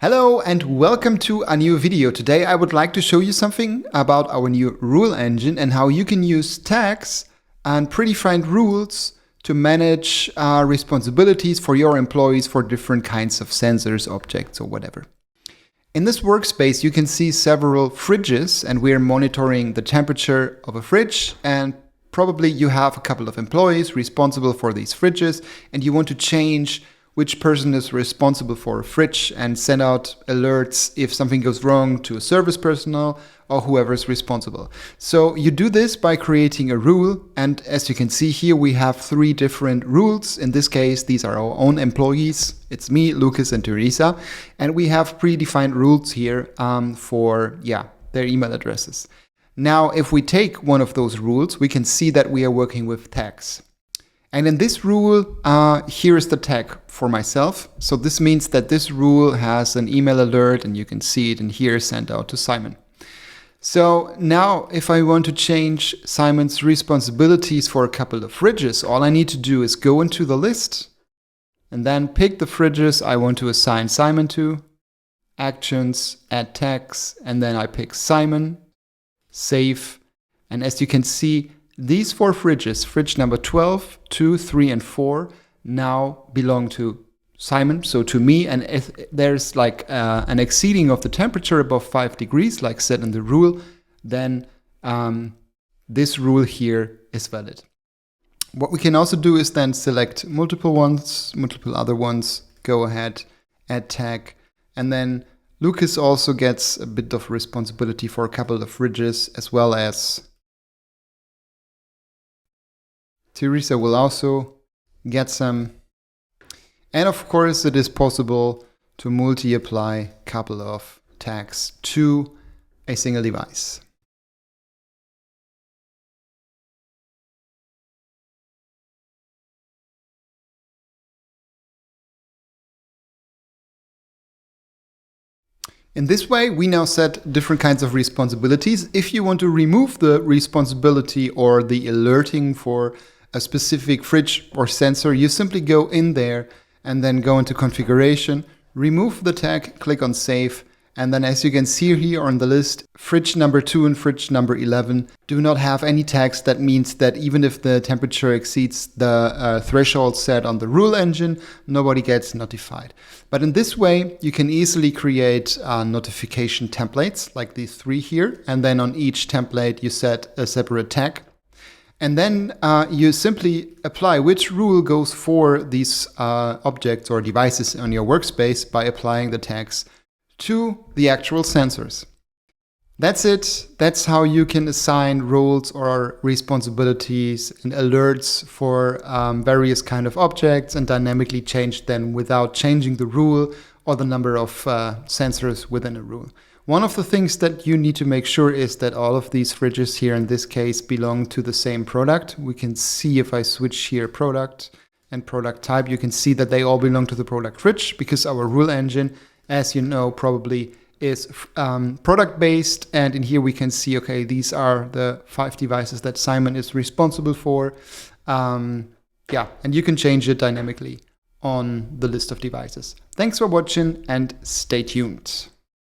Hello and welcome to a new video. Today I would like to show you something about our new rule engine and how you can use tags and predefined rules to manage responsibilities for your employees for different kinds of sensors, objects, or whatever. In this workspace you can see several fridges, and we're monitoring the temperature of a fridge, and probably you have a couple of employees responsible for these fridges and you want to change which person is responsible for a fridge and send out alerts if something goes wrong to a service personnel or whoever is responsible. So you do this by creating a rule, and as you can see here we have 3 different rules. In this case these are our own employees. It's me, Lucas and Teresa, and we have predefined rules here for their email addresses. Now if we take one of those rules we can see that we are working with tags. And in this rule, here is the tag for myself. So this means that this rule has an email alert, and you can see it in here, sent out to Simon. So now if I want to change Simon's responsibilities for a couple of fridges, all I need to do is go into the list and then pick the fridges I want to assign Simon to, actions, add tags, and then I pick Simon, save. And as you can see, these 4 fridges, fridge number 12, 2, 3, and 4, now belong to Simon, so to me. And if there's like an exceeding of the temperature above 5 degrees, like said in the rule, then this rule here is valid. What we can also do is then select multiple other ones, go ahead, add tag, and then Lucas also gets a bit of responsibility for a couple of fridges, as well as Teresa will also get some. And of course it is possible to multi-apply a couple of tags to a single device. In this way, we now set different kinds of responsibilities. If you want to remove the responsibility or the alerting for a specific fridge or sensor, you simply go in there and then go into configuration, remove the tag, click on save, and then as you can see here on the list, fridge number 2 and fridge number 11 do not have any tags. That means that even if the temperature exceeds the threshold set on the rule engine, nobody gets notified. But in this way, you can easily create notification templates like these 3 here, and then on each template you set a separate tag. And then you simply apply which rule goes for these objects or devices on your workspace by applying the tags to the actual sensors. That's it. That's how you can assign roles or responsibilities and alerts for various kind of objects and dynamically change them without changing the rule or the number of sensors within a rule. One of the things that you need to make sure is that all of these fridges here in this case belong to the same product. We can see if I switch here product and product type, you can see that they all belong to the product fridge, because our rule engine, as you know probably, is product based. And in here we can see, okay, these are the 5 devices that Simon is responsible for. And you can change it dynamically on the list of devices. Thanks for watching and stay tuned.